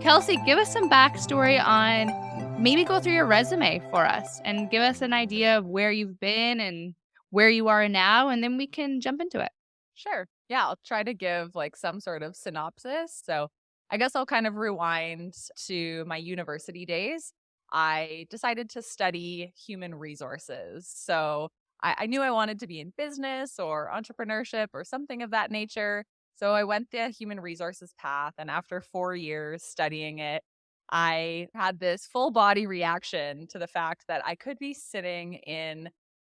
Kelsey, give us some backstory on maybe go through your resume for us and give us an idea of where you've been and where you are now, and then we can jump into it. Sure. Yeah, I'll try to give like some sort of synopsis. So I guess I'll kind of rewind to my university days. I decided to study human resources. So I knew I wanted to be in business or entrepreneurship or something of that nature. So I went the human resources path. And after 4 years studying it, I had this full body reaction to the fact that I could be sitting in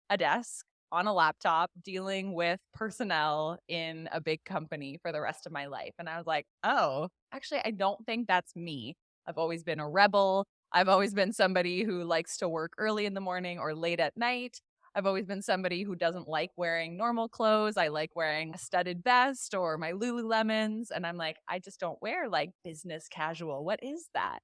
a desk on a laptop dealing with personnel in a big company for the rest of my life. And I was like, oh, actually, I don't think that's me. I've always been a rebel. I've always been somebody who likes to work early in the morning or late at night. I've always been somebody who doesn't like wearing normal clothes. I like wearing a studded vest or my Lululemons. And I'm like, I just don't wear like business casual. What is that?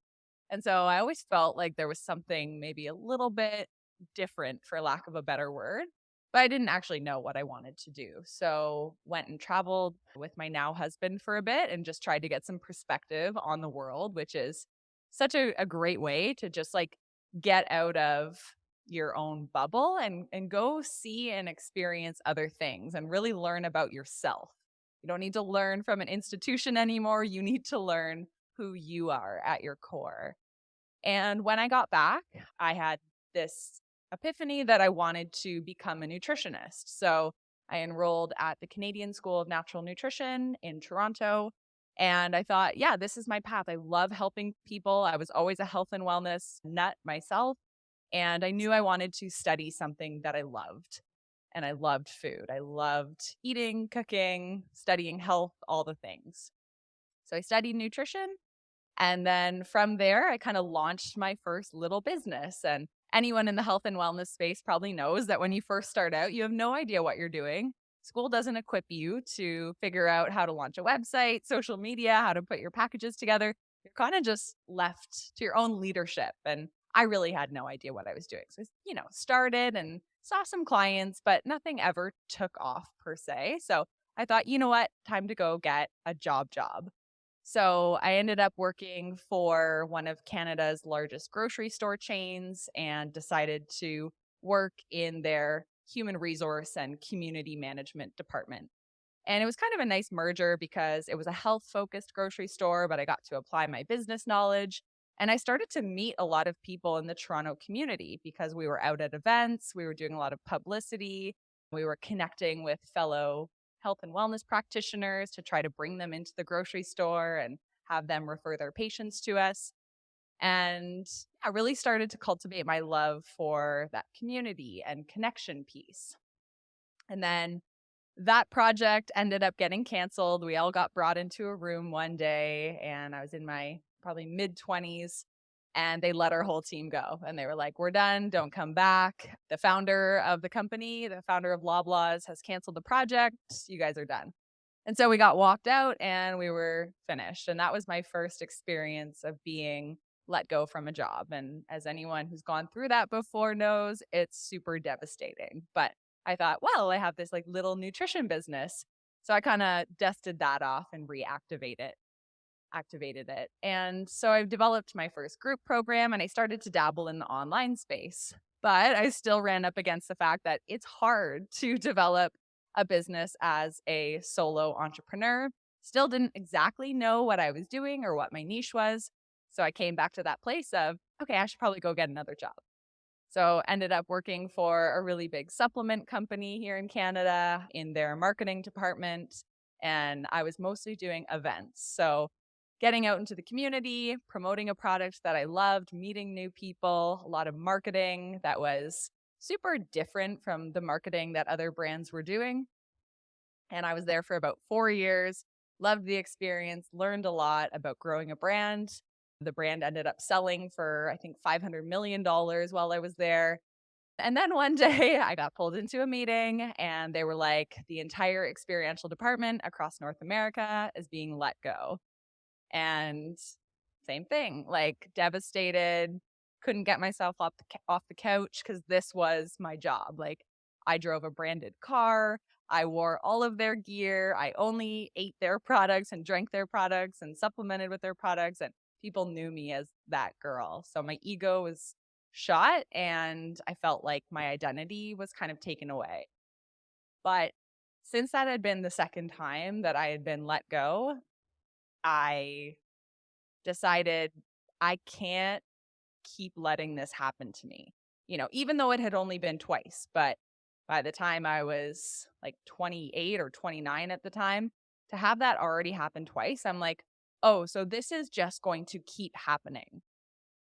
And so I always felt like there was something maybe a little bit different, for lack of a better word, but I didn't actually know what I wanted to do. So went and traveled with my now husband for a bit and just tried to get some perspective on the world, which is such a great way to just like get out of your own bubble and go see and experience other things and really learn about yourself. You don't need to learn from an institution anymore. You need to learn who you are at your core. And when I got back, I had this epiphany that I wanted to become a nutritionist. So I enrolled at the Canadian School of Natural Nutrition in Toronto. And I thought, yeah, this is my path. I love helping people. I was always a health and wellness nut myself. And I knew I wanted to study something that I loved. And I loved food. I loved eating, cooking, studying health, all the things. So I studied nutrition, and then from there, I kind of launched my first little business. And anyone in the health and wellness space probably knows that when you first start out, you have no idea what you're doing. School doesn't equip you to figure out how to launch a website, social media, how to put your packages together. You're kind of just left to your own leadership. And I really had no idea what I was doing. So, started and saw some clients, but nothing ever took off per se. So I thought, you know what? Time to go get a job. So I ended up working for one of Canada's largest grocery store chains and decided to work in their human resource and community management department. And it was kind of a nice merger because it was a health focused grocery store, but I got to apply my business knowledge. And I started to meet a lot of people in the Toronto community because we were out at events, we were doing a lot of publicity, we were connecting with fellow health and wellness practitioners to try to bring them into the grocery store and have them refer their patients to us. And I really started to cultivate my love for that community and connection piece. And then that project ended up getting canceled. We all got brought into a room one day, and I was in my probably mid 20s, and they let our whole team go. And they were like, we're done. Don't come back. The founder of the company, the founder of Loblaws, has canceled the project. You guys are done. And so we got walked out and we were finished. And that was my first experience of being let go from a job. And as anyone who's gone through that before knows, it's super devastating. But I thought, well, I have this like little nutrition business. So I kind of dusted that off and activated it. And so I've developed my first group program and I started to dabble in the online space. But I still ran up against the fact that it's hard to develop a business as a solo entrepreneur. Still didn't exactly know what I was doing or what my niche was. So I came back to that place of, okay, I should probably go get another job. So ended up working for a really big supplement company here in Canada in their marketing department. And I was mostly doing events. So getting out into the community, promoting a product that I loved, meeting new people, a lot of marketing that was super different from the marketing that other brands were doing. And I was there for about 4 years, loved the experience, learned a lot about growing a brand. The brand ended up selling for, I think, $500 million while I was there. And then one day I got pulled into a meeting and they were like, the entire experiential department across North America is being let go. And same thing, like devastated, couldn't get myself off the couch because this was my job. Like I drove a branded car. I wore all of their gear. I only ate their products and drank their products and supplemented with their products. And people knew me as that girl. So my ego was shot and I felt like my identity was kind of taken away. But since that had been the second time that I had been let go, I decided I can't keep letting this happen to me. Even though it had only been twice, but by the time I was like 28 or 29 at the time, to have that already happen twice, I'm like, oh, so this is just going to keep happening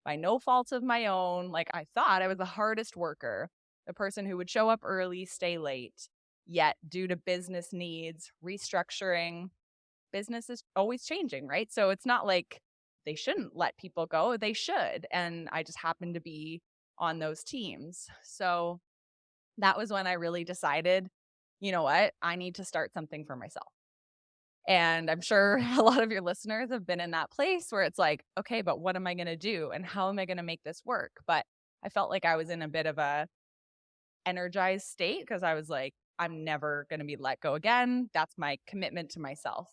by no fault of my own. Like I thought I was the hardest worker, the person who would show up early, stay late. Yet, due to business needs, restructuring, business is always changing, right? So it's not like they shouldn't let people go. They should. And I just happened to be on those teams. So that was when I really decided, you know what? I need to start something for myself. And I'm sure a lot of your listeners have been in that place where it's like, okay, but what am I going to do? And how am I going to make this work? But I felt like I was in a bit of a energized state because I was like, I'm never going to be let go again. That's my commitment to myself.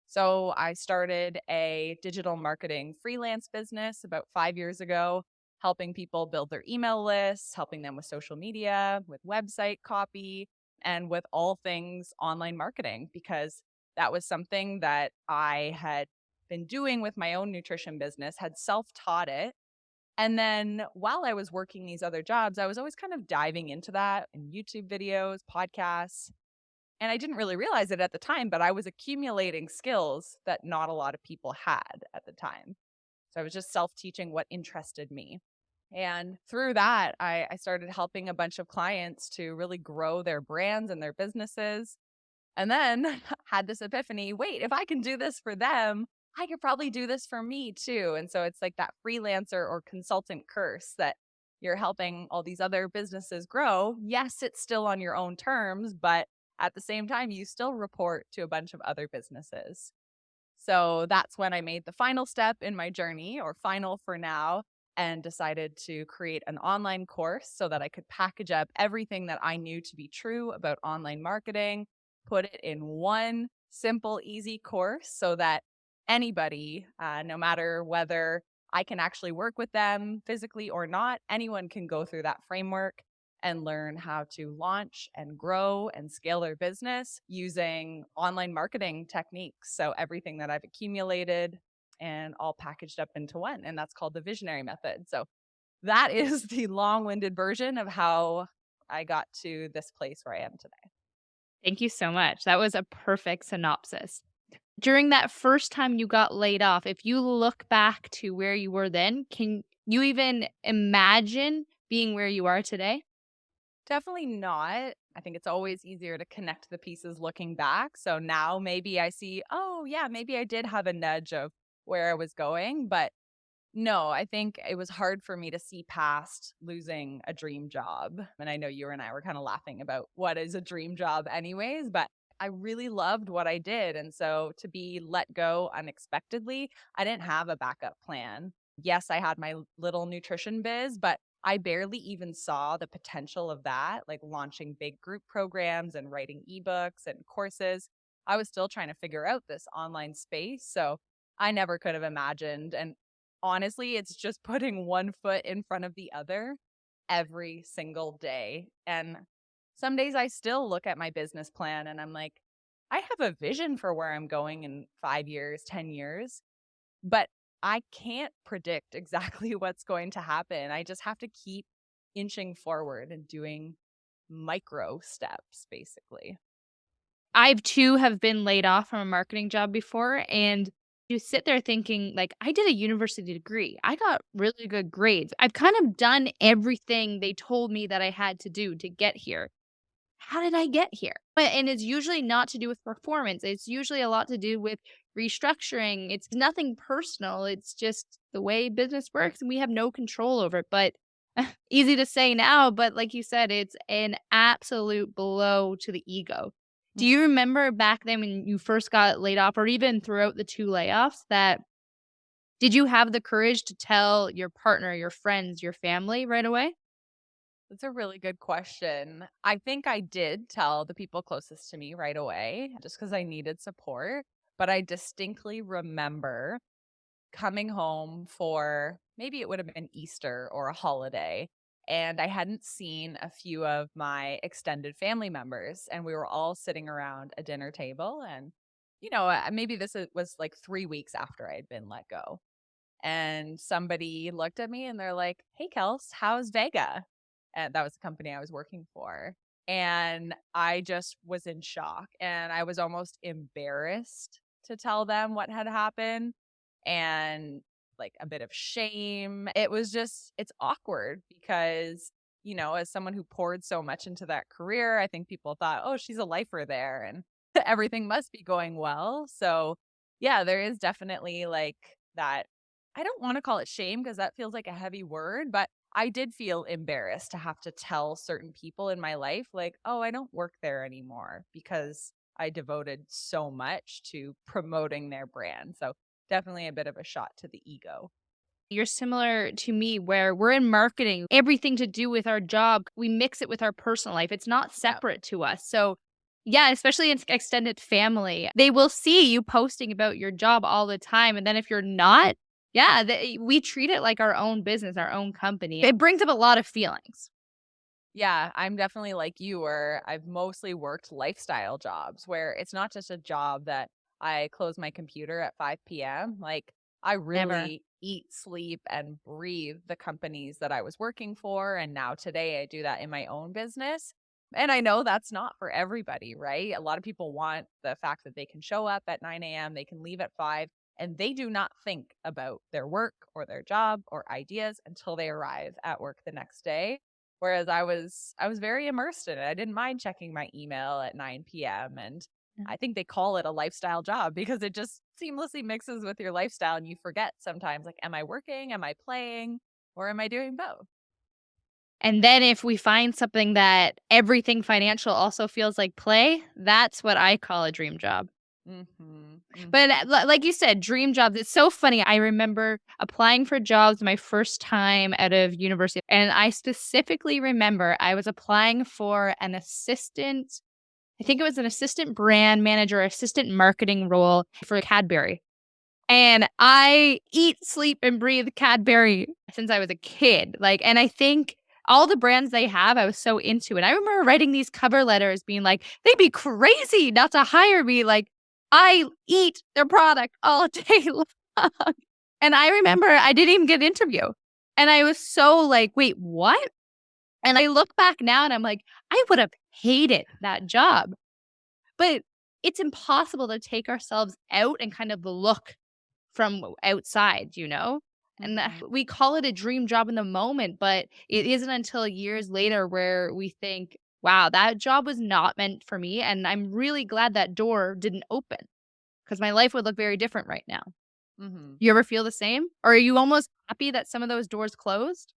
So I started a digital marketing freelance business about 5 years ago, helping people build their email lists, helping them with social media, with website copy, and with all things online marketing, because that was something that I had been doing with my own nutrition business, had self taught it, and then while I was working these other jobs, I was always kind of diving into that in YouTube videos, podcasts. And I didn't really realize it at the time, but I was accumulating skills that not a lot of people had at the time. So I was just self teaching what interested me. And through that, I started helping a bunch of clients to really grow their brands and their businesses. And then had this epiphany, wait, if I can do this for them, I could probably do this for me too. And so it's like that freelancer or consultant curse that you're helping all these other businesses grow. Yes, it's still on your own terms, but at the same time, you still report to a bunch of other businesses. So that's when I made the final step in my journey, or final for now, and decided to create an online course so that I could package up everything that I knew to be true about online marketing, put it in one simple, easy course so that anybody, no matter whether I can actually work with them physically or not, anyone can go through that framework and learn how to launch and grow and scale their business using online marketing techniques. So everything that I've accumulated and all packaged up into one. And that's called the visionary method. So that is the long-winded version of how I got to this place where I am today. Thank you so much. That was a perfect synopsis. During that first time you got laid off, if you look back to where you were then, can you even imagine being where you are today? Definitely not. I think it's always easier to connect the pieces looking back. So now maybe I see, oh, yeah, maybe I did have a nudge of where I was going. But no, I think it was hard for me to see past losing a dream job. And I know you and I were kind of laughing about what is a dream job, anyways, but I really loved what I did. And so to be let go unexpectedly, I didn't have a backup plan. Yes, I had my little nutrition biz, but I barely even saw the potential of that, like launching big group programs and writing ebooks and courses. I was still trying to figure out this online space. So I never could have imagined. And honestly, it's just putting one foot in front of the other every single day. And some days I still look at my business plan and I'm like, I have a vision for where I'm going in 5 years, 10 years, but I can't predict exactly what's going to happen. I just have to keep inching forward and doing micro steps, basically. I've too have been laid off from a marketing job before, and you sit there thinking like, I did a university degree. I got really good grades. I've kind of done everything they told me that I had to do to get here. How did I get here? And it's usually not to do with performance. It's usually a lot to do with restructuring. It's nothing personal. It's just the way business works and we have no control over it. But easy to say now, but like you said, it's an absolute blow to the ego. Do Mhm. you remember back then when you first got laid off or even throughout the 2 layoffs that did you have the courage to tell your partner, your friends, your family right away? That's a really good question. I think I did tell the people closest to me right away just because I needed support. But I distinctly remember coming home for maybe it would have been Easter or a holiday. And I hadn't seen a few of my extended family members, and we were all sitting around a dinner table. And, maybe was like 3 weeks after I had been let go. And somebody looked at me and they're like, "Hey, Kels, how's Vega?" And that was the company I was working for. And I just was in shock and I was almost embarrassed to tell them what had happened and like a bit of shame. It's awkward because, as someone who poured so much into that career, I think people thought, oh, she's a lifer there and everything must be going well. So, yeah, there is definitely like that. I don't want to call it shame because that feels like a heavy word, but I did feel embarrassed to have to tell certain people in my life, like, oh, I don't work there anymore because I devoted so much to promoting their brand. So definitely a bit of a shot to the ego. You're similar to me where we're in marketing, everything to do with our job, we mix it with our personal life. It's not Yeah. separate to us. So, yeah, especially in extended family, they will see you posting about your job all the time. And then if you're not, yeah, we treat it like our own business, our own company. It brings up a lot of feelings. Yeah, I'm definitely like you, where I've mostly worked lifestyle jobs where it's not just a job that I close my computer at 5 p.m. Like, I Never. really eat, sleep, and breathe the companies that I was working for. And now today I do that in my own business. And I know that's not for everybody, right? A lot of people want the fact that they can show up at 9 a.m., they can leave at 5, and they do not think about their work or their job or ideas until they arrive at work the next day. Whereas I was very immersed in it. I didn't mind checking my email at 9 PM, and I think they call it a lifestyle job because it just seamlessly mixes with your lifestyle and you forget sometimes, like, am I working? Am I playing? Or am I doing both? And then if we find something that everything financial also feels like play, that's what I call a dream job. Mhm. But, Mhm. like you said, dream jobs, it's so funny. I remember applying for jobs my first time out of university, and I specifically remember I was applying for an assistant I think it was an assistant brand manager, assistant marketing role for Cadbury. And I eat, sleep, and breathe Cadbury since I was a kid, like, and I think all the brands they have, I was so into it. I remember writing these cover letters being like, "They'd be crazy not to hire me, like, I eat their product all day long." And I remember I didn't even get an interview, and I was so like, "Wait, what?" And I look back now and I'm like, "I would have hated that job." But it's impossible to take ourselves out and kind of look from outside, you know? And Mhm. we call it a dream job in the moment, but it isn't until years later where we think, wow, that job was not meant for me. And I'm really glad that door didn't open because my life would look very different right now. Mhm. You ever feel the same? Or are you almost happy that some of those doors closed?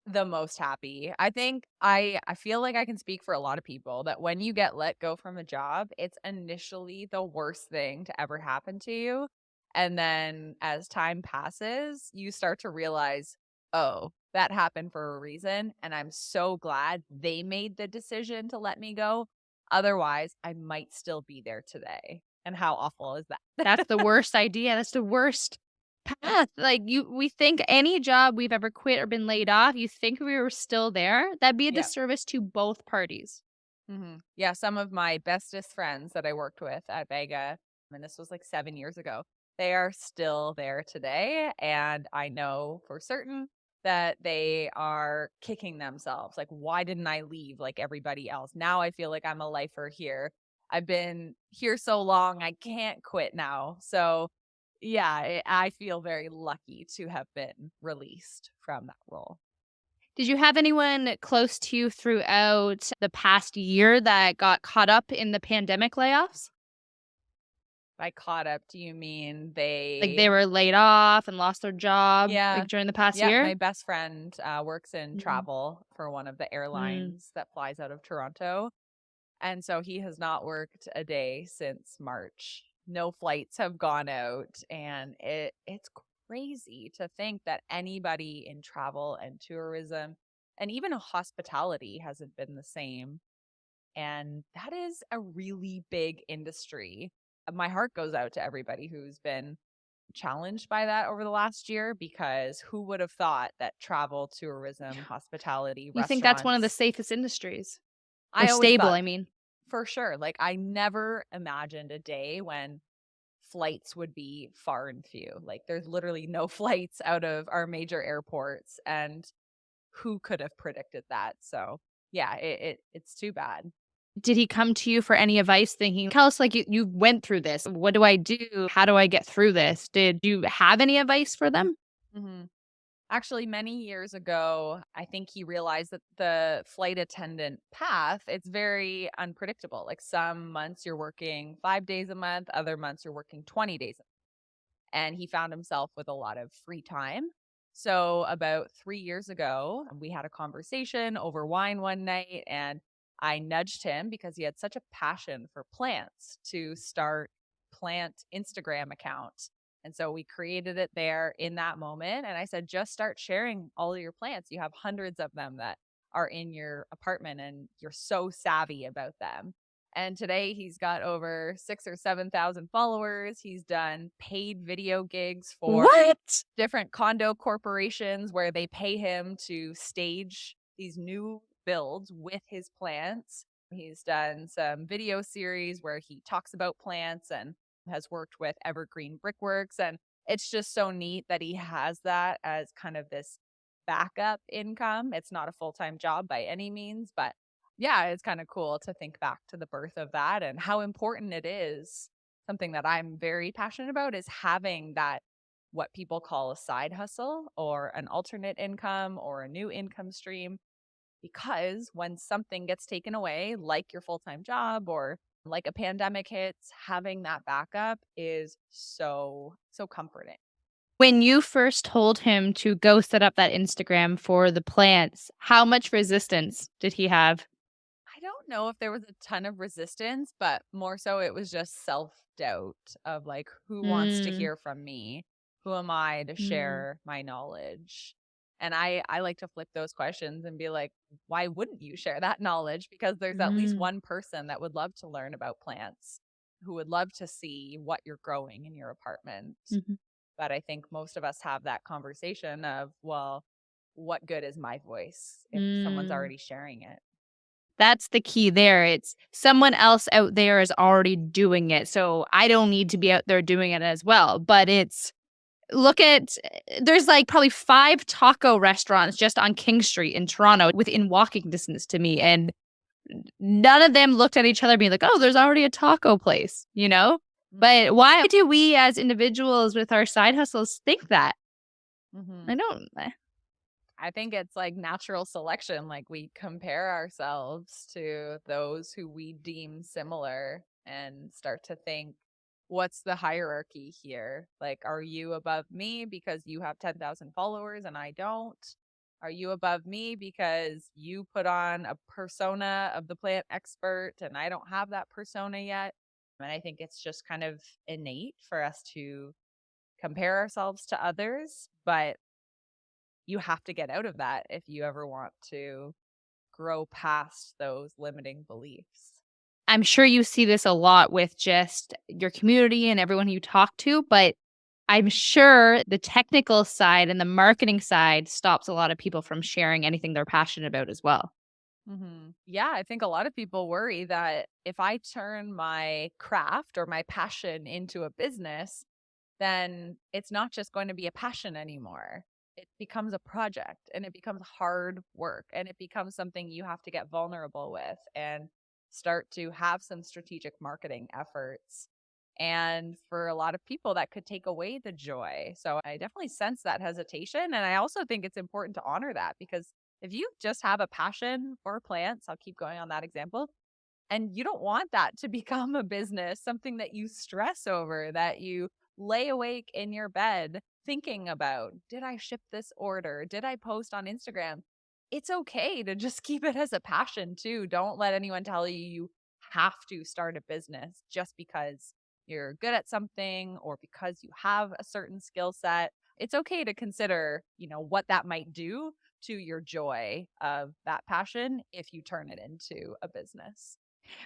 The most happy. I think I feel like I can speak for a lot of people that when you get let go from a job, it's initially the worst thing to ever happen to you. And then as time passes, you start to realize, "Oh, that happened for a reason, and I'm so glad they made the decision to let me go. Otherwise, I might still be there today." And how awful is that? That's the worst idea. That's the worst path. Like we think any job we've ever quit or been laid off, you think we were still there, that'd be a Yeah. disservice to both parties. Yeah, some of my bestest friends that I worked with at Vega, and this was like 7 years ago, they are still there today, and I know for certain that they are kicking themselves, like, "Why didn't I leave like everybody else? Now I feel like I'm a lifer here. I've been here so long, I can't quit now." So, yeah, I feel very lucky to have been released from that role. Did you have anyone close to you throughout the past year that got caught up in the pandemic layoffs? By caught up, do you mean Like they they were laid off and lost their job Yeah. like during the past Yeah, year? my best friend, works in Mm, travel for one of the mm. airlines that flies out of Toronto, and so he has not worked a day since March. No flights have gone out, and it's crazy to think that anybody in travel and tourism and even hospitality hasn't been the same, and that is a really big industry. My heart goes out to everybody who's been challenged by that over the last year because who would have thought that travel, tourism, hospitality, You think that's one of the restaurants, safest industries? Or I always stable, thought I mean. for sure. Like I never imagined a day when flights would be far and few. Like there's literally no flights out of our major airports, and who could have predicted that? So yeah, it's too bad. Did he come to you for any advice thinking, "Tell us, like, you went through this. What do I do? How do I get through this?" Did you have any advice for them? hmm Actually, many years ago, I think he realized that the flight attendant path, it's very unpredictable. Like some months you're working 5 days a month, other months you're working 20 days. And he found himself with a lot of free time. So, about 3 years ago, we had a conversation over wine one night, and I nudged him because he had such a passion for plants to start plant Instagram account. And so we created it there in that moment. And I said, just start sharing all of your plants. You have hundreds of them that are in your apartment, and you're so savvy about them. And today he's got over 6 or 7,000 followers. He's done paid video gigs for What? different condo corporations where they pay him to stage these new builds with his plants. He's done some video series where he talks about plants and has worked with Evergreen Brickworks. And it's just so neat that he has that as kind of this backup income. It's not a full time job by any means, but yeah, it's kind of cool to think back to the birth of that and how important it is. Something that I'm very passionate about is having that, what people call a side hustle or an alternate income or a new income stream. Because when something gets taken away, like your full time job or like a pandemic hits, having that backup is so, so comforting. When you first told him to go set up that Instagram for the plants, how much resistance did he have? I don't know if there was a ton of resistance, but more so it was just self-doubt of like, who wants to Mm, hear from me? Who am I to mm, share my knowledge? And I like to flip those questions and be like, why wouldn't you share that knowledge? Because there's at least mm, one person that would love to learn about plants, who would love to see what you're growing in your apartment. mhm, But I think most of us have that conversation of, well, what good is my voice if someone's mm. already sharing it? That's the key there. It's someone else out there is already doing it, so I don't need to be out there doing it as well, but it's look at there's, like, probably 5 taco restaurants just on King Street in Toronto within walking distance to me, and none of them looked at each other being like, "Oh, there's already a taco place," you know? But why do we as individuals with our side hustles think that? I Mhm. don't I think it's like natural selection. Like we compare ourselves to those who we deem similar and start to think, what's the hierarchy here? Like, are you above me because you have 10,000 followers and I don't? Are you above me because you put on a persona of the plant expert and I don't have that persona yet? And I think it's just kind of innate for us to compare ourselves to others. But you have to get out of that if you ever want to grow past those limiting beliefs. I'm sure you see this a lot with just your community and everyone you talk to, but I'm sure the technical side and the marketing side stops a lot of people from sharing anything they're passionate about as well. Yeah, I think a lot of people worry that if I turn my craft or my passion into a business, then it's not just going to be a passion anymore. It becomes a project and it becomes hard work and it becomes something you have to get vulnerable with and start to have some strategic marketing efforts. And for a lot of people, that could take away the joy. So I definitely sense that hesitation. And I also think it's important to honor that because if you just have a passion for plants, I'll keep going on that example, and you don't want that to become a business, something that you stress over, that you lay awake in your bed thinking about. Did I ship this order? Did I post on Instagram? It's okay to just keep it as a passion too. Don't let anyone tell you you have to start a business just because you're good at something or because you have a certain skill set. It's okay to consider, what that might do to your joy of that passion if you turn it into a business.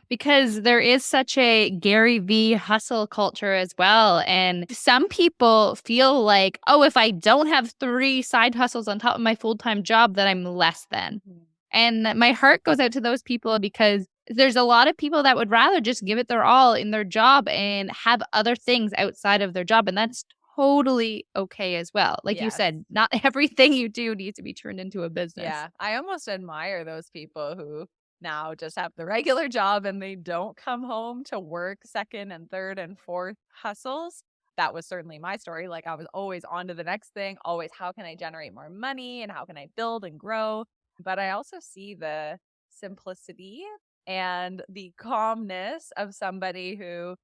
Because there is such a Gary V hustle culture as well. And some people feel like, oh, if I don't have 3 side hustles on top of my full time job, that I'm less than. Mhm. And my heart goes out to those people because there's a lot of people that would rather just give it their all in their job and have other things outside of their job. And that's totally okay as well. Like you Yes. said, not everything you do needs to be turned into a business. Yeah, I almost admire those people who now just have the regular job and they don't come home to work second and third and fourth hustles. That was certainly my story. Like I was always on to the next thing, always how can I generate more money and how can I build and grow? But I also see the simplicity and the calmness of somebody who,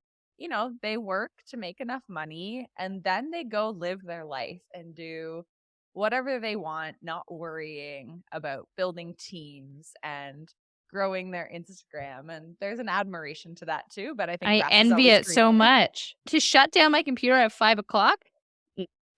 they work to make enough money and then they go live their life and do whatever they want, not worrying about building teams and growing their Instagram. And there's an admiration to that too, but I think I grass is envy always it so greener. much. To shut down my computer at 5 o'clock,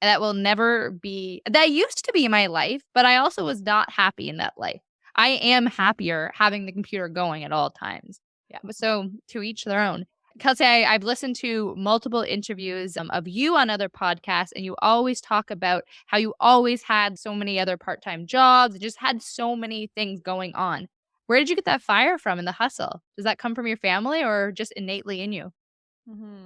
that will never be that used to be my life, but I also was not happy in that life. I am happier having the computer going at all times. Yeah. But so to each their own. Kelsey, I've listened to multiple interviews of you on other podcasts, and you always talk about how you always had so many other part time jobs, just had so many things going on. Where did you get that fire from in the hustle? Does that come from your family or just innately in you?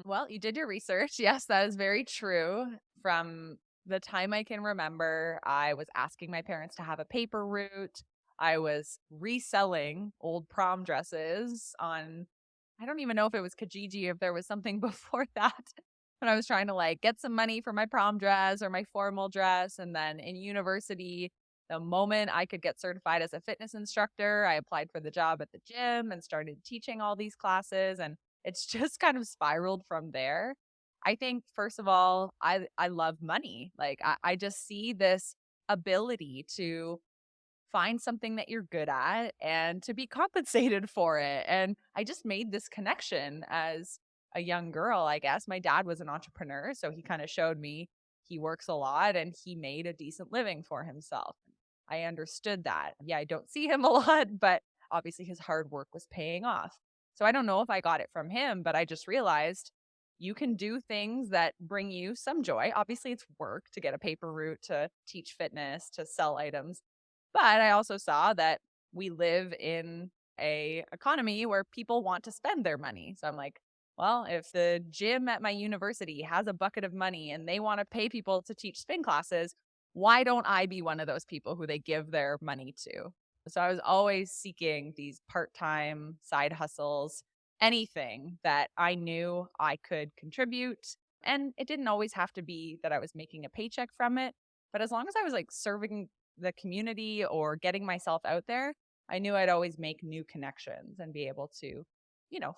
Well, you did your research. Yes, that is very true. From the time I can remember, I was asking my parents to have a paper route. I was reselling old prom dresses on, I don't even know if it was Kijiji, if there was something before that. But I was trying to like get some money for my prom dress or my formal dress. And then in university, the moment I could get certified as a fitness instructor, I applied for the job at the gym and started teaching all these classes. And it's just kind of spiraled from there. I think first of all, I love money. Like I just see this ability to find something that you're good at and to be compensated for it. And I just made this connection as a young girl, I guess. My dad was an entrepreneur, so he kind of showed me he works a lot and he made a decent living for himself. I understood that. Yeah, I don't see him a lot, but obviously his hard work was paying off. So I don't know if I got it from him, but I just realized you can do things that bring you some joy. Obviously, it's work to get a paper route, to teach fitness, to sell items, but I also saw that we live in a economy where people want to spend their money. So I'm like, well, if the gym at my university has a bucket of money and they want to pay people to teach spin classes, why don't I be one of those people who they give their money to? So I was always seeking these part-time side hustles, anything that I knew I could contribute. And it didn't always have to be that I was making a paycheck from it, but as long as I was like serving the community or getting myself out there, I knew I'd always make new connections and be able to,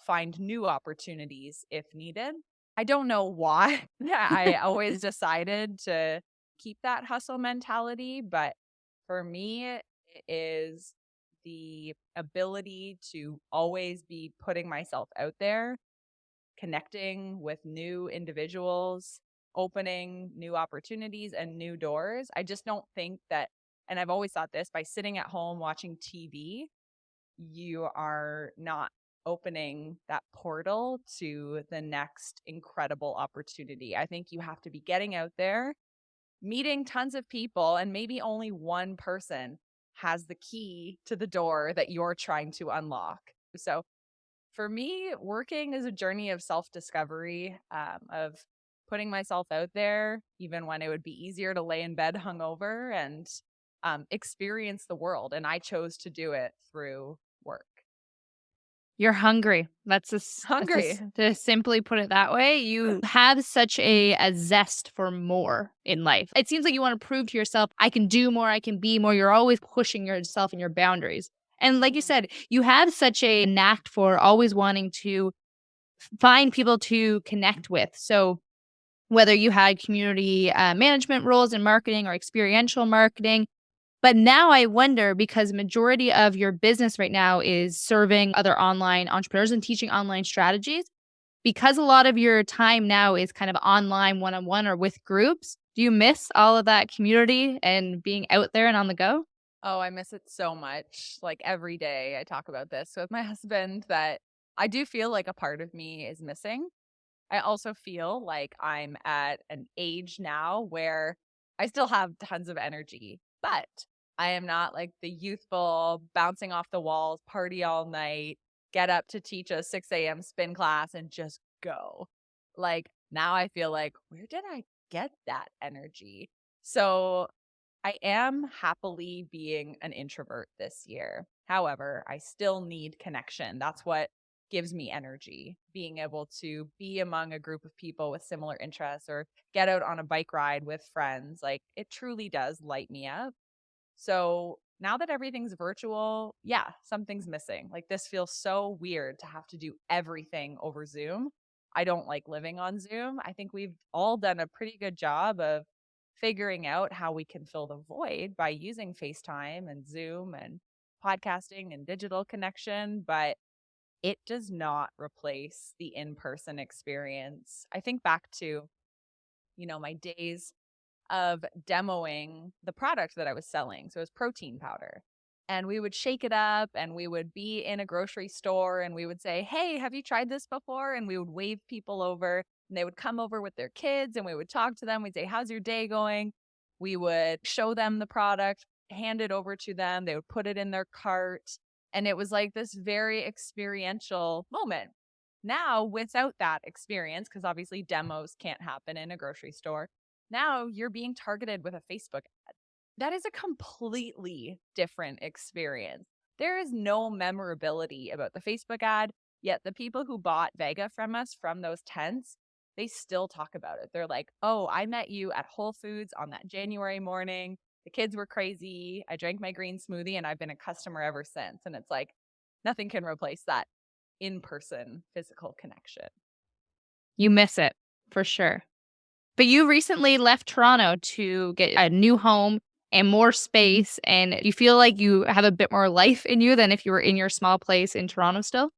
find new opportunities if needed. I don't know why. I always decided to keep that hustle mentality, but for me, it is the ability to always be putting myself out there, connecting with new individuals, opening new opportunities and new doors. I just don't think that, and I've always thought this, by sitting at home watching TV, you are not opening that portal to the next incredible opportunity. I think you have to be getting out there, meeting tons of people, and maybe only one person has the key to the door that you're trying to unlock. So for me, working is a journey of self discovery, of putting myself out there, even when it would be easier to lay in bed hungover and experience the world. And I chose to do it through work. You're hungry. Hungry. To simply put it that way. You have such a zest for more in life. It seems like you want to prove to yourself, I can do more, I can be more. You're always pushing yourself and your boundaries. And like you Mhm. said, you have such a knack for always wanting to find people to connect with. So whether you had community management roles in marketing or experiential marketing, but now I wonder because majority of your business right now is serving other online entrepreneurs and teaching online strategies. Because a lot of your time now is kind of online one-on-one or with groups, do you miss all of that community and being out there and on the go? Oh, I miss it so much. Like every day I talk about this with my husband that I do feel like a part of me is missing. I also feel like I'm at an age now where I still have tons of energy, but I am not like the youthful bouncing off the walls, party all night, get up to teach a 6 a.m. spin class and just go. Like now I feel like, where did I get that energy? So I am happily being an introvert this year. However, I still need connection. That's what gives me energy. Being able to be among a group of people with similar interests or get out on a bike ride with friends, like it truly does light me up. So now that everything's virtual, yeah, something's missing. Like this feels so weird to have to do everything over Zoom. I don't like living on Zoom. I think we've all done a pretty good job of figuring out how we can fill the void by using FaceTime and Zoom and podcasting and digital connection, but it does not replace the in-person experience. I think back to, my days of demoing the product that I was selling. So it was protein powder. And we would shake it up and we would be in a grocery store and we would say, "Hey, have you tried this before?" And we would wave people over and they would come over with their kids and we would talk to them. We'd say, "How's your day going?" We would show them the product, hand it over to them. They would put it in their cart. And it was like this very experiential moment. Now, without that experience, because obviously demos can't happen in a grocery store, now you're being targeted with a Facebook ad. That is a completely different experience. There is no memorability about the Facebook ad, yet the people who bought Vega from us from those tents, they still talk about it. They're like, "Oh, I met you at Whole Foods on that January morning. The kids were crazy. I drank my green smoothie and I've been a customer ever since." And it's like, nothing can replace that in person physical connection. You miss it for sure. But you recently left Toronto to get a new home and more space, and you feel like you have a bit more life in you than if you were in your small place in Toronto still?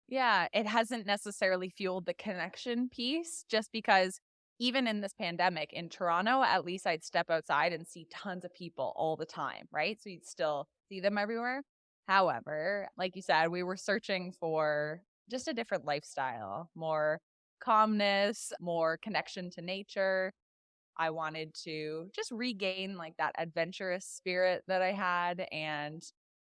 Yeah, it hasn't necessarily fueled the connection piece just because even in this pandemic in Toronto, at least I'd step outside and see tons of people all the time, right? So you'd still see them everywhere. However, like you said, we were searching for just a different lifestyle, more calmness, more connection to nature. I wanted to just regain like that adventurous spirit that I had. And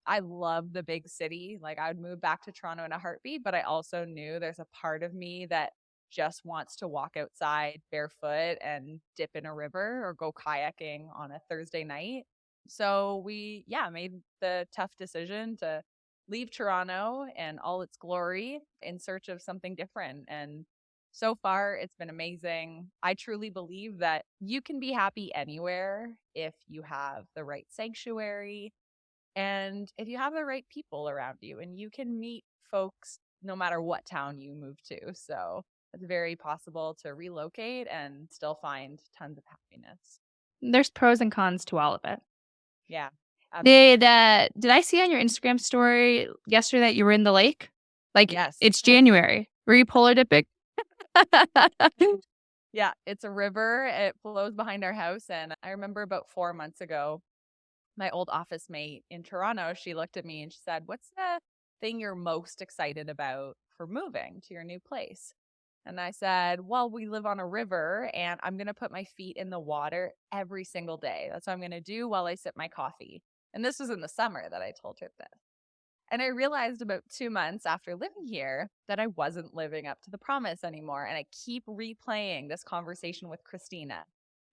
I love the big city. Like I would move back to Toronto in a heartbeat, but I also knew there's a part of me that just wants to walk outside barefoot and dip in a river or go kayaking on a Thursday night. So we, yeah, made the tough decision to leave Toronto and all its glory in search of something different. And so far, it's been amazing. I truly believe that you can be happy anywhere if you have the right sanctuary and if you have the right people around you, and you can meet folks no matter what town you move to. So it's very possible to relocate and still find tons of happiness. There's pros and cons to all of it. Yeah. Did I see on your Instagram story yesterday that you were in the lake? Like, Yes. it's January. Were you polar dipping? Yeah. It's a river. It flows behind our house. And I remember about 4 months ago, my old office mate in Toronto, she looked at me and she said, "What's the thing you're most excited about for moving to your new place?" And I said, "Well, we live on a river and I'm going to put my feet in the water every single day. That's what I'm going to do while I sip my coffee." And this was in the summer that I told her this. And I realized about 2 months after living here that I wasn't living up to the promise anymore. And I keep replaying this conversation with Christina.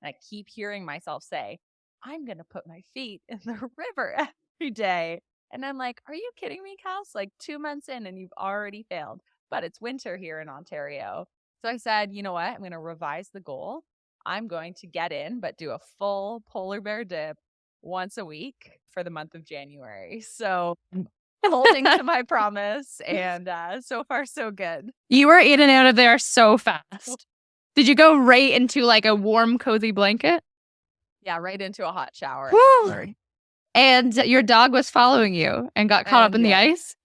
And I keep hearing myself say, "I'm going to put my feet in the river every day." And I'm like, "Are you kidding me, Kels? Like 2 months in and you've already failed." But it's winter here in Ontario. So I said, "You know what? I'm going to revise the goal. I'm going to get in, but do a full polar bear dip once a week for the month of January." So holding to my promise, and so far so good. You were in and out of there so fast. Did you go right into, like, a warm, cozy blanket? Yeah, right into a hot shower. Whew. Sorry. And your dog was following you and got caught up And in the yeah, ice?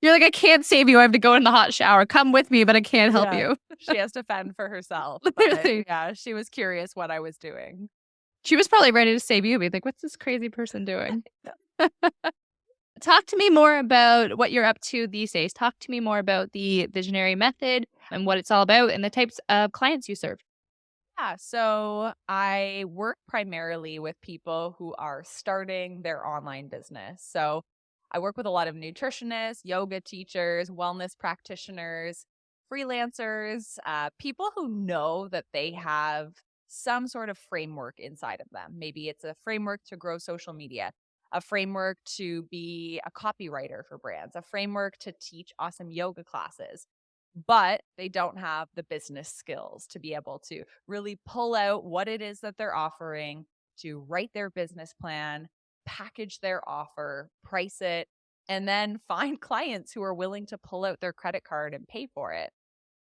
You're like, "I can't save you, I have to go in the hot shower. Come with me, but I can't help yeah, you." she has to fend for herself. But Literally. yeah, she was curious what I was doing. She was probably ready to save you, be like, "What's this crazy person doing?" Talk to me more about what you're up to these days. Talk to me more about the visionary method and what it's all about and the types of clients you serve. Yeah, so I work primarily with people who are starting their online business. So I work with a lot of nutritionists, yoga teachers, wellness practitioners, freelancers, people who know that they have some sort of framework inside of them. Maybe it's a framework to grow social media, a framework to be a copywriter for brands, a framework to teach awesome yoga classes, but they don't have the business skills to be able to really pull out what it is that they're offering, to write their business plan, package their offer, price it, and then find clients who are willing to pull out their credit card and pay for it.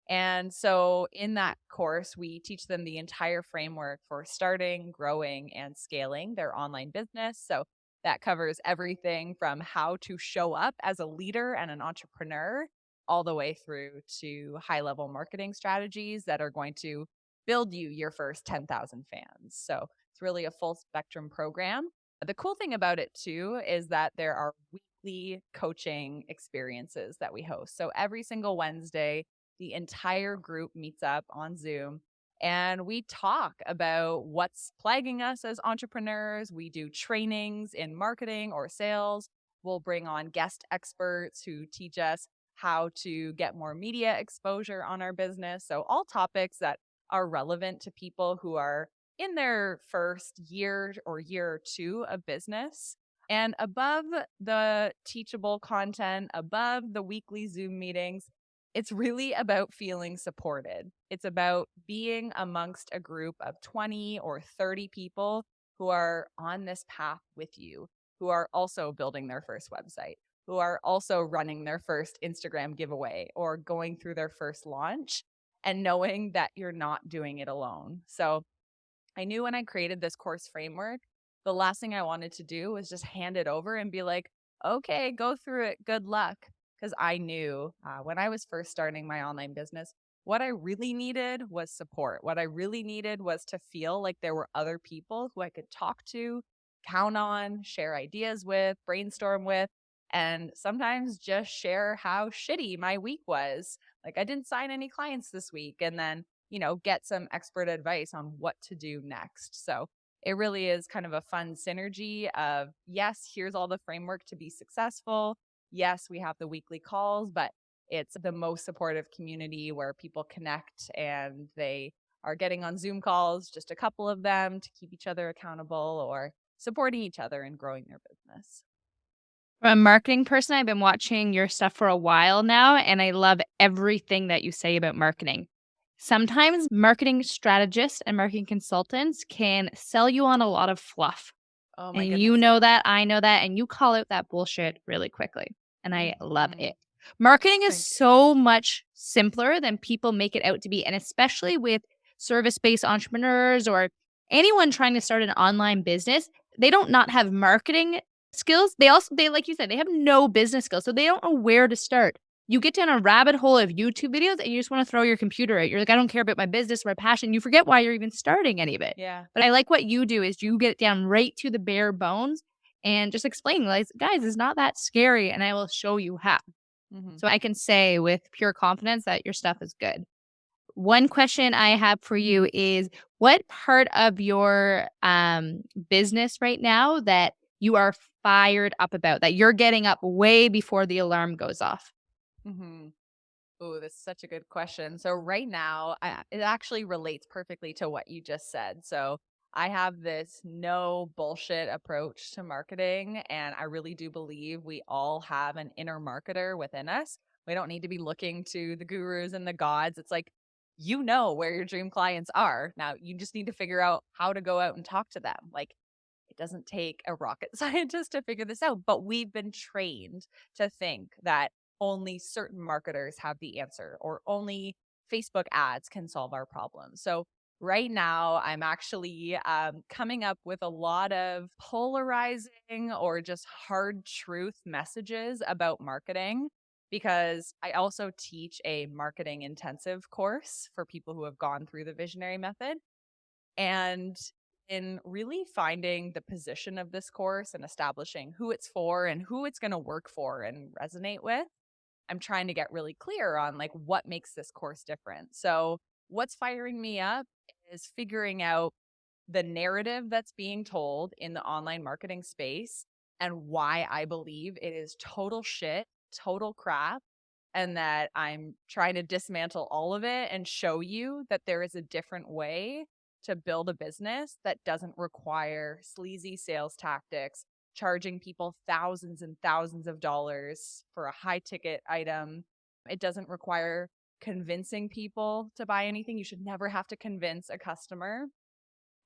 And so in that course, we teach them the entire framework for starting, growing, and scaling their online business. So that covers everything from how to show up as a leader and an entrepreneur, all the way through to high level marketing strategies that are going to build you your first 10,000 fans. So it's really a full spectrum program. The cool thing about it too is that there are weekly coaching experiences that we host. So every single Wednesday, the entire group meets up on Zoom and we talk about what's plaguing us as entrepreneurs. We do trainings in marketing or sales. We'll bring on guest experts who teach us how to get more media exposure on our business. So, all topics that are relevant to people who are in their first year or year or two of business. And above the teachable content, above the weekly Zoom meetings, it's really about feeling supported. It's about being amongst a group of 20 or 30 people who are on this path with you, who are also building their first website, who are also running their first Instagram giveaway or going through their first launch, and knowing that you're not doing it alone. So I knew when I created this course framework, the last thing I wanted to do was just hand it over and be like, okay, go through it. Good luck. Because I knew when I was first starting my online business, what I really needed was support. What I really needed was to feel like there were other people who I could talk to, count on, share ideas with, brainstorm with, and sometimes just share how shitty my week was. Like, I didn't sign any clients this week. And then get some expert advice on what to do next. So it really is kind of a fun synergy of, yes, here's all the framework to be successful. Yes, we have the weekly calls, but it's the most supportive community where people connect and they are getting on Zoom calls, just a couple of them to keep each other accountable or supporting each other and growing their business. From a marketing person, I've been watching your stuff for a while now, and I love everything that you say about marketing. Sometimes marketing strategists and marketing consultants can sell you on a lot of fluff. Oh my And you goodness, know yes. that, I know that, and you call out that bullshit really quickly, and I love Mhm. it. Marketing is Thank you. so much simpler than people make it out to be, and especially with service-based entrepreneurs or anyone trying to start an online business, they don't not have marketing skills. They like you said, they have no business skills, so they don't know where to start. You get down a rabbit hole of YouTube videos and you just wanna throw your computer out. You're like, "I don't care about my business, my passion." You forget why you're even starting any of it. Yeah. But I like what you do is you get down right to the bare bones and just explain, like, "Guys, it's not that scary, and I will show you how." Hmm. So I can say with pure confidence that your stuff is good. One question I have for you is what part of your, business right now that you are fired up about, that you're getting up way before the alarm goes off? Hmm. Oh, that's such a good question. So right now, it actually relates perfectly to what you just said. So I have this no bullshit approach to marketing, and I really do believe we all have an inner marketer within us. We don't need to be looking to the gurus and the gods. It's like, where your dream clients are. Now you just need to figure out how to go out and talk to them. Like, it doesn't take a rocket scientist to figure this out, but we've been trained to think that only certain marketers have the answer or only Facebook ads can solve our problems. So, right now, I'm actually coming up with a lot of polarizing or just hard truth messages about marketing because I also teach a marketing intensive course for people who have gone through the visionary method. And in really finding the position of this course and establishing who it's for and who it's going to work for and resonate with. I'm trying to get really clear on like what makes this course different. So, what's firing me up is figuring out the narrative that's being told in the online marketing space and why I believe it is total shit, total crap, and that I'm trying to dismantle all of it and show you that there is a different way to build a business that doesn't require sleazy sales tactics, charging people thousands and thousands of dollars for a high ticket item. It doesn't require convincing people to buy anything. You should never have to convince a customer.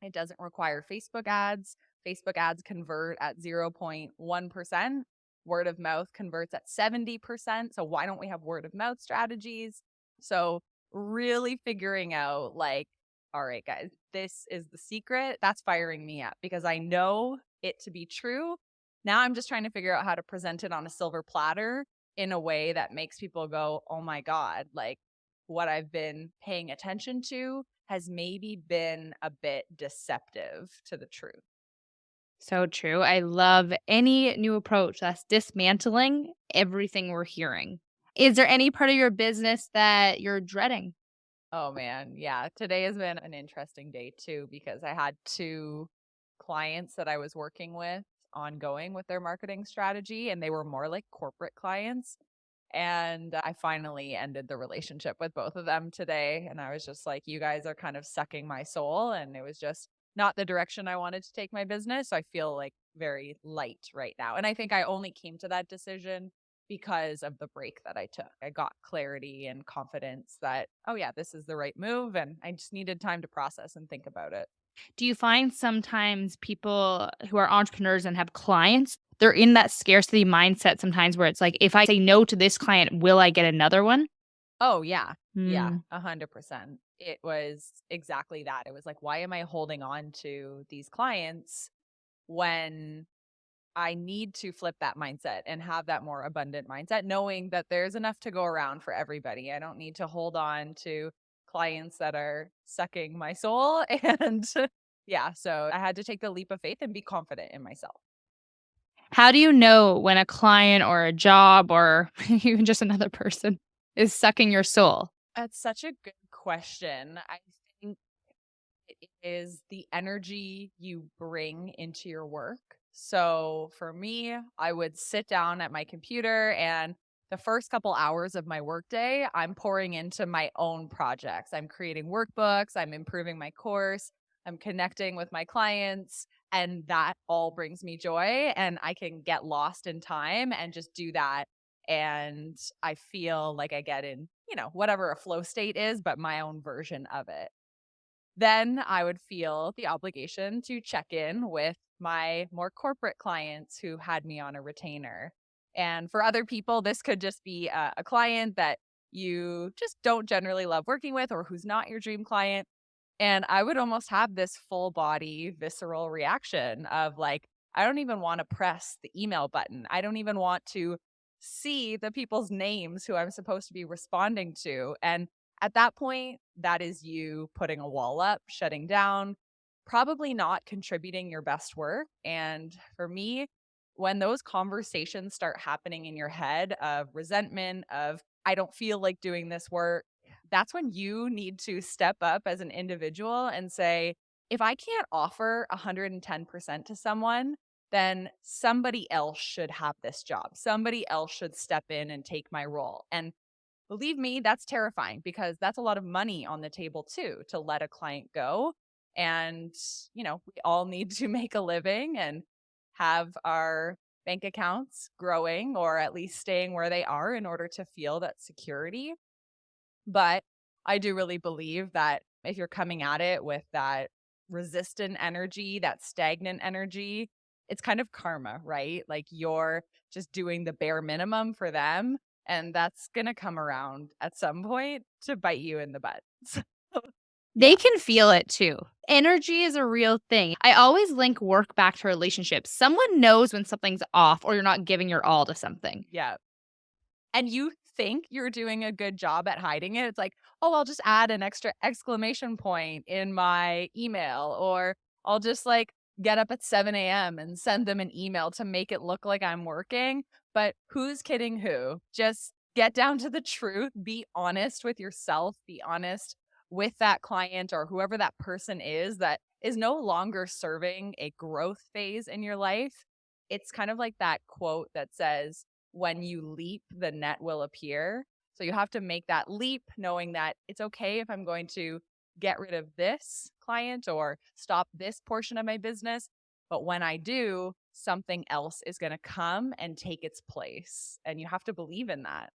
It doesn't require Facebook ads. Facebook ads convert at 0.1%. Word of mouth converts at 70%. So why don't we have word of mouth strategies? So really figuring out like, all right, guys, this is the secret. That's firing me up because I know it to be true. Now I'm just trying to figure out how to present it on a silver platter in a way that makes people go, oh my God, like what I've been paying attention to has maybe been a bit deceptive to the truth. So true. I love any new approach that's dismantling everything we're hearing. Is there any part of your business that you're dreading? Oh man, yeah. Today has been an interesting day too because I had two clients that I was working with ongoing with their marketing strategy, and they were more like corporate clients. And I finally ended the relationship with both of them today. And I was just like, you guys are kind of sucking my soul. And it was just not the direction I wanted to take my business. So I feel like very light right now. And I think I only came to that decision because of the break that I took. I got clarity and confidence that, oh, yeah, this is the right move. And I just needed time to process and think about it. Do you find sometimes people who are entrepreneurs and have clients, they're in that scarcity mindset sometimes where it's like, if I say no to this client, will I get another one? Oh, yeah. Yeah, Mm. 100%. It was exactly that. It was like, why am I holding on to these clients when I need to flip that mindset and have that more abundant mindset, knowing that there's enough to go around for everybody. I don't need to hold on to clients that are sucking my soul. And yeah, so I had to take the leap of faith and be confident in myself. How do you know when a client or a job or even just another person is sucking your soul? That's such a good question. I think it is the energy you bring into your work. So for me, I would sit down at my computer and the first couple hours of my workday, I'm pouring into my own projects. I'm creating workbooks, I'm improving my course, I'm connecting with my clients, and that all brings me joy. And I can get lost in time and just do that. And I feel like I get in, whatever a flow state is, but my own version of it. Then I would feel the obligation to check in with my more corporate clients who had me on a retainer. And for other people, this could just be a client that you just don't generally love working with or who's not your dream client. And I would almost have this full body visceral reaction of like, I don't even want to press the email button. I don't even want to see the people's names who I'm supposed to be responding to. And at that point, that is you putting a wall up, shutting down, probably not contributing your best work. And for me, when those conversations start happening in your head of resentment, of I don't feel like doing this work, that's when you need to step up as an individual and say, if I can't offer 110% to someone, then somebody else should have this job. Somebody else should step in and take my role. And believe me, that's terrifying because that's a lot of money on the table too to let a client go. And, we all need to make a living and have our bank accounts growing or at least staying where they are in order to feel that security. But I do really believe that if you're coming at it with that resistant energy, that stagnant energy, it's kind of karma, right? Like you're just doing the bare minimum for them. And that's going to come around at some point to bite you in the butt. So, They yeah. can feel it too. Energy is a real thing. I always link work back to relationships. Someone knows when something's off or you're not giving your all to something. Yeah. And you think you're doing a good job at hiding it. It's like, oh, I'll just add an extra exclamation point in my email, or I'll just like get up at 7 a.m. and send them an email to make it look like I'm working. But who's kidding who? Just get down to the truth, be honest with yourself, be honest with that client or whoever that person is that is no longer serving a growth phase in your life. It's kind of like that quote that says, when you leap, the net will appear. So you have to make that leap knowing that it's okay if I'm going to get rid of this client or stop this portion of my business. But when I do, something else is going to come and take its place. And you have to believe in that.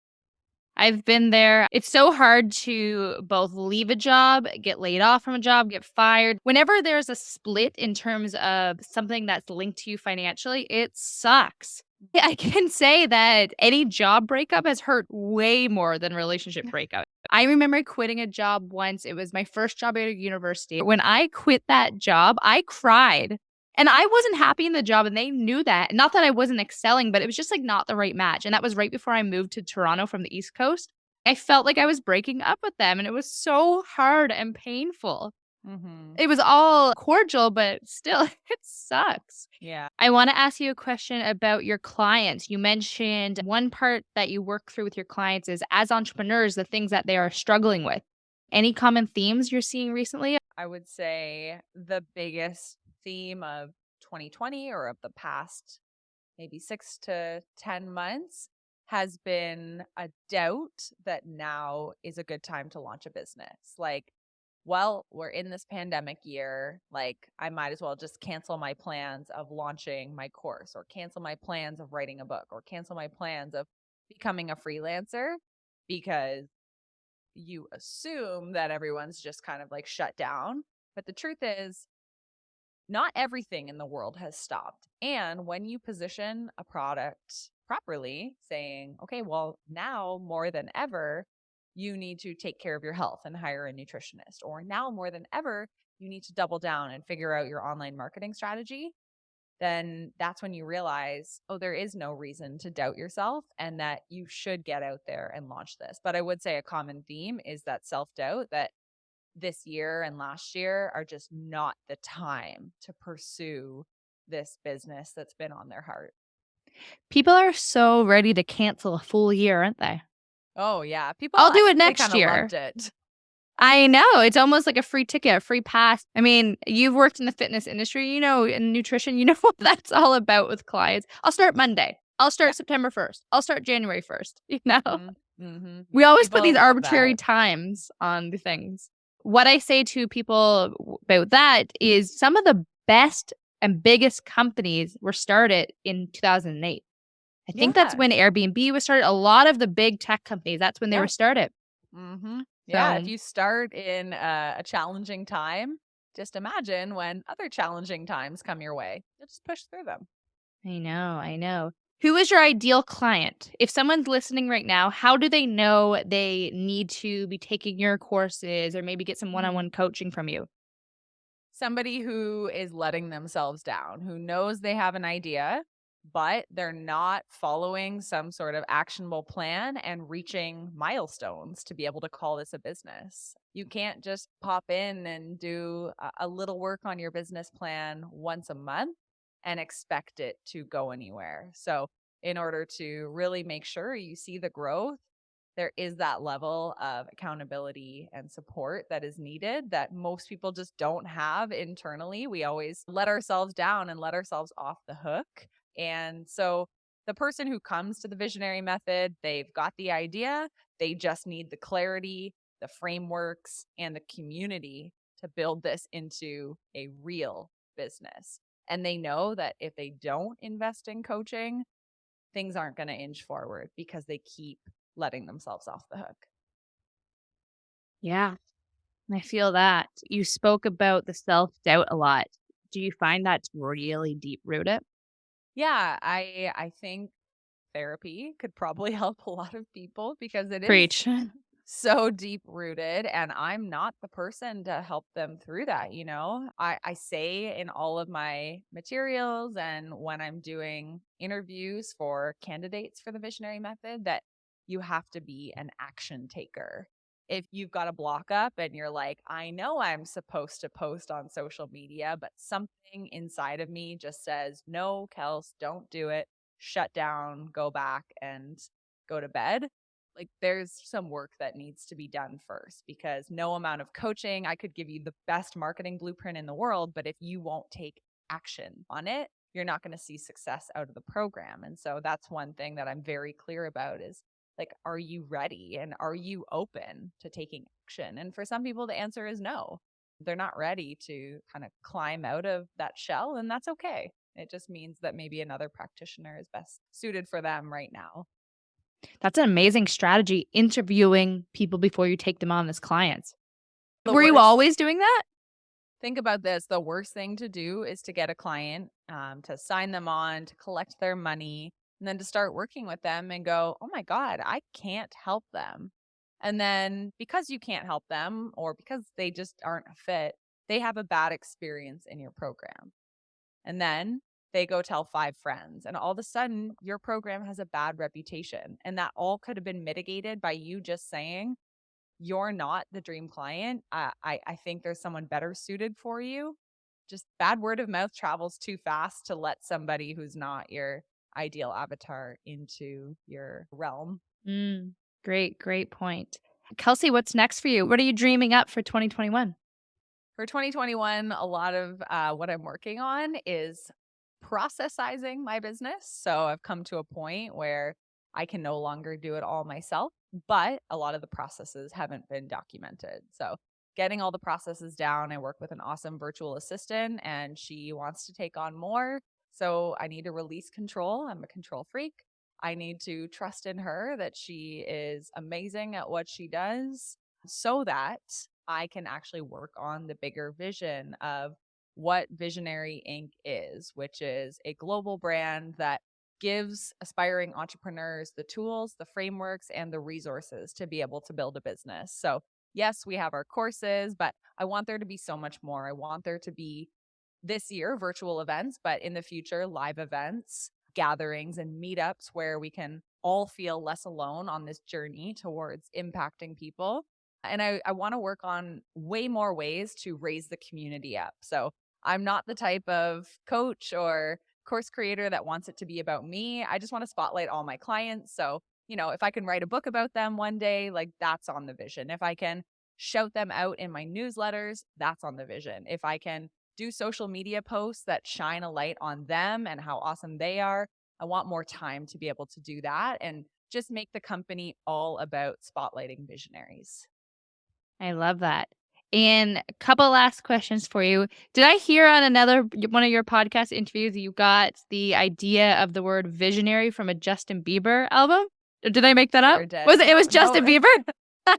I've been there. It's so hard to both leave a job, get laid off from a job, get fired. Whenever there's a split in terms of something that's linked to you financially, it sucks. I can say that any job breakup has hurt way more than relationship breakup. I remember quitting a job once. It was my first job at a university. When I quit that job, I cried. And I wasn't happy in the job and they knew that. Not that I wasn't excelling, but it was just like not the right match. And that was right before I moved to Toronto from the East Coast. I felt like I was breaking up with them and it was so hard and painful. Hmm. It was all cordial, but still, it sucks. Yeah. I want to ask you a question about your clients. You mentioned one part that you work through with your clients is as entrepreneurs, the things that they are struggling with. Any common themes you're seeing recently? I would say the biggest theme of 2020 or of the past maybe 6 to 10 months has been a doubt that now is a good time to launch a business. Like, well, we're in this pandemic year. Like, I might as well just cancel my plans of launching my course or cancel my plans of writing a book or cancel my plans of becoming a freelancer because you assume that everyone's just kind of like shut down. But the truth is, not everything in the world has stopped. And when you position a product properly, saying, okay, well, now more than ever, you need to take care of your health and hire a nutritionist, or now more than ever, you need to double down and figure out your online marketing strategy, then that's when you realize, oh, there is no reason to doubt yourself and that you should get out there and launch this. But I would say a common theme is that self doubt that this year and last year are just not the time to pursue this business that's been on their heart. People are so ready to cancel a full year, aren't they? Oh, yeah. People, I'll I do it think they next kind of year. loved it. I know. It's almost like a free ticket, a free pass. I mean, you've worked in the fitness industry, in nutrition, you know what that's all about with clients. I'll start Monday. I'll Yeah. start September 1st. I'll start January 1st, Hmm. Hmm. We Yeah. always put these People love arbitrary that. times on the things. What I say to people about that is some of the best and biggest companies were started in 2008. I think that's Yeah. when Airbnb was started. A lot of the big tech companies, that's when they were Yeah. started. Yeah. If So you start in a challenging time, just imagine when other challenging times come your way. You'll just push through them. I know, I know. Who is your ideal client? If someone's listening right now, how do they know they need to be taking your courses or maybe get some Mhm. one-on-one coaching from you? Somebody who is letting themselves down, who knows they have an idea, but they're not following some sort of actionable plan and reaching milestones to be able to call this a business. You can't just pop in and do a little work on your business plan once a month and expect it to go anywhere. So, in order to really make sure you see the growth, there is that level of accountability and support that is needed that most people just don't have internally. We always let ourselves down and let ourselves off the hook. And so the person who comes to the visionary method, they've got the idea, they just need the clarity, the frameworks, and the community to build this into a real business. And they know that if they don't invest in coaching, things aren't going to inch forward because they keep letting themselves off the hook. Yeah, I feel that. You spoke about the self-doubt a lot. Do you find that's really deep rooted? Yeah, I think therapy could probably help a lot of people because it is Preach. so deep rooted and I'm not the person to help them through that, you know. I say in all of my materials and when I'm doing interviews for candidates for the visionary method that you have to be an action taker. If you've got a block up and you're like, I know I'm supposed to post on social media, but something inside of me just says, no, Kels, don't do it. Shut down, go back and go to bed. Like there's some work that needs to be done first because no amount of coaching, I could give you the best marketing blueprint in the world, but if you won't take action on it, you're not going to see success out of the program. And so that's one thing that I'm very clear about is like, are you ready and are you open to taking action? And for some people, the answer is no. They're not ready to kind of climb out of that shell, and that's okay. It just means that maybe another practitioner is best suited for them right now. That's an amazing strategy, interviewing people before you take them on as clients. The Were you worst, always doing that? think about this, the worst thing to do is to get a client, to sign them on, to collect their money, and then to start working with them and go, oh my God, I can't help them. And then because you can't help them or because they just aren't a fit, they have a bad experience in your program. And then they go tell 5 friends. And all of a sudden, your program has a bad reputation. And that all could have been mitigated by you just saying, you're not the dream client. I think there's someone better suited for you. Just bad word of mouth travels too fast to let somebody who's not your ideal avatar into your realm. Mm, great point. Kelsey, what's next for you? What are you dreaming up for 2021? For 2021, a lot of what I'm working on is processizing my business. So I've come to a point where I can no longer do it all myself, but a lot of the processes haven't been documented. So getting all the processes down, I work with an awesome virtual assistant and she wants to take on more. So I need to release control. I'm a control freak. I need to trust in her that she is amazing at what she does so that I can actually work on the bigger vision of what Visionary Inc. is, which is a global brand that gives aspiring entrepreneurs the tools, the frameworks, and the resources to be able to build a business. So, yes, we have our courses, but I want there to be so much more. I want there to be this year virtual events, but in the future, live events, gatherings, and meetups where we can all feel less alone on this journey towards impacting people. And I want to work on way more ways to raise the community up. So I'm not the type of coach or course creator that wants it to be about me. I just want to spotlight all my clients. So, if I can write a book about them one day, like that's on the vision. If I can shout them out in my newsletters, that's on the vision. If I can do social media posts that shine a light on them and how awesome they are, I want more time to be able to do that and just make the company all about spotlighting visionaries. I love that. And a couple last questions for you. Did I hear on another one of your podcast interviews you got the idea of the word visionary from a Justin Bieber album? Or did I make that up? Sure did. Was it was No, Justin Bieber?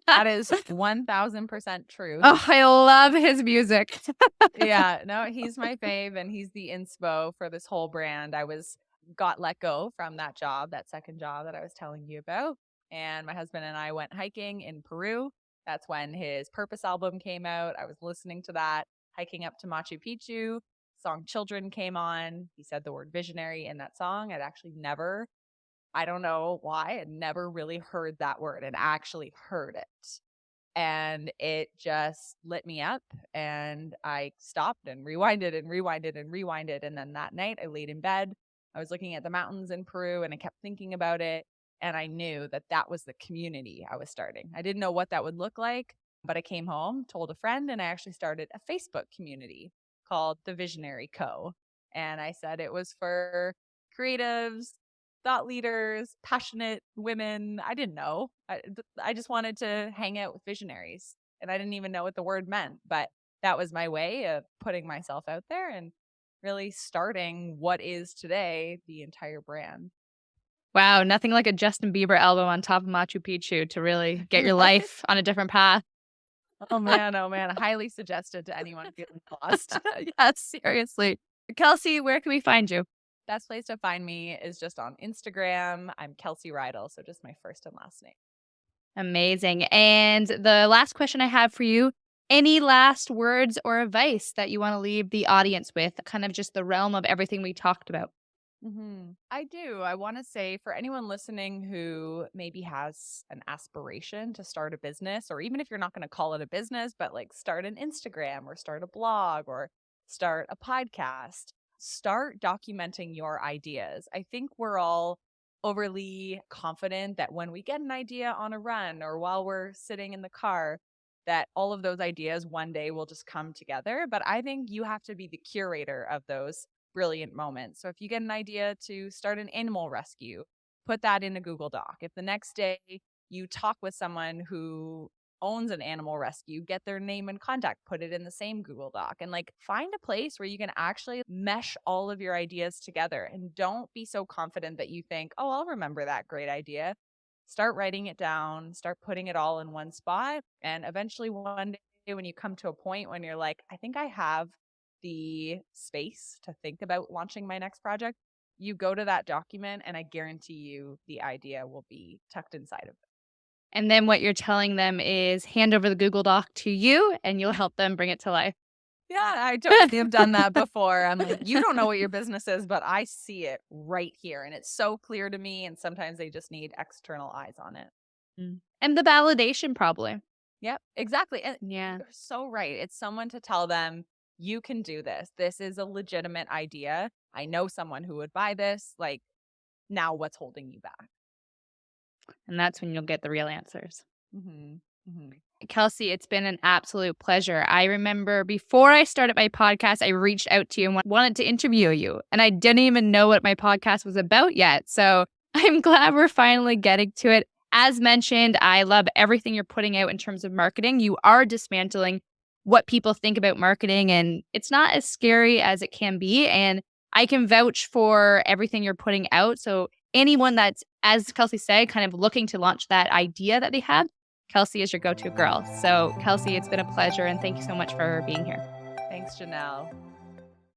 that is 1000% true. Oh, I love his music. Yeah, no, he's my fave and he's the inspo for this whole brand. Got let go from that job, that second job that I was telling you about. And my husband and I went hiking in Peru. That's when his Purpose album came out. I was listening to that, hiking up to Machu Picchu. Song Children came on. He said the word visionary in that song. I'd actually never, I don't know why, I'd never really heard that word and actually heard it. And it just lit me up and I stopped and rewinded and rewinded and rewinded. And then that night I laid in bed. I was looking at the mountains in Peru and I kept thinking about it. And I knew that that was the community I was starting. I didn't know what that would look like, but I came home, told a friend, and I actually started a Facebook community called The Visionary Co. And I said it was for creatives, thought leaders, passionate women. I didn't know. I just wanted to hang out with visionaries. And I didn't even know what the word meant. But that was my way of putting myself out there and really starting what is today the entire brand. Wow, nothing like a Justin Bieber album on top of Machu Picchu to really get your life on a different path. Oh man, oh man. Highly suggested to anyone feeling lost. Yes, seriously. Kelsey, where can we find you? Best place to find me is just on Instagram. I'm Kelsey Reidl, so just my first and last name. Amazing. And the last question I have for you, any last words or advice that you want to leave the audience with, kind of just the realm of everything we talked about? I do. I want to say for anyone listening who maybe has an aspiration to start a business, or even if you're not going to call it a business, but like start an Instagram or start a blog or start a podcast, start documenting your ideas. I think we're all overly confident that when we get an idea on a run or while we're sitting in the car, that all of those ideas one day will just come together. But I think you have to be the curator of those brilliant moments. So if you get an idea to start an animal rescue, put that in a Google Doc. If the next day you talk with someone who owns an animal rescue, get their name and contact, put it in the same Google Doc, and like find a place where you can actually mesh all of your ideas together, and don't be so confident that you think, "Oh, I'll remember that great idea." Start writing it down, start putting it all in one spot, and eventually one day when you come to a point when you're like, "I think I have the space to think about launching my next project," you go to that document and I guarantee you the idea will be tucked inside of it. And then what you're telling them is hand over the Google Doc to you, and you'll help them bring it to life. Yeah, I totally have done that before. I'm like, you don't know what your business is, but I see it right here. And it's so clear to me. And sometimes they just need external eyes on it. And the validation probably. Yep, exactly. And Yeah. you're so right. It's someone to tell them, you can do this. This is a legitimate idea. I know someone who would buy this. Like, now what's holding you back? And that's when you'll get the real answers. hmm hmm Kelsey, it's been an absolute pleasure. I remember before I started my podcast, I reached out to you and wanted to interview you, and I didn't even know what my podcast was about yet. So I'm glad we're finally getting to it. As mentioned, I love everything you're putting out in terms of marketing. You are dismantling what people think about marketing, and it's not as scary as it can be. And I can vouch for everything you're putting out. So anyone that's, as Kelsey said, kind of looking to launch that idea that they have, Kelsey is your go-to girl. So, Kelsey, it's been a pleasure and thank you so much for being here. Thanks, Janelle.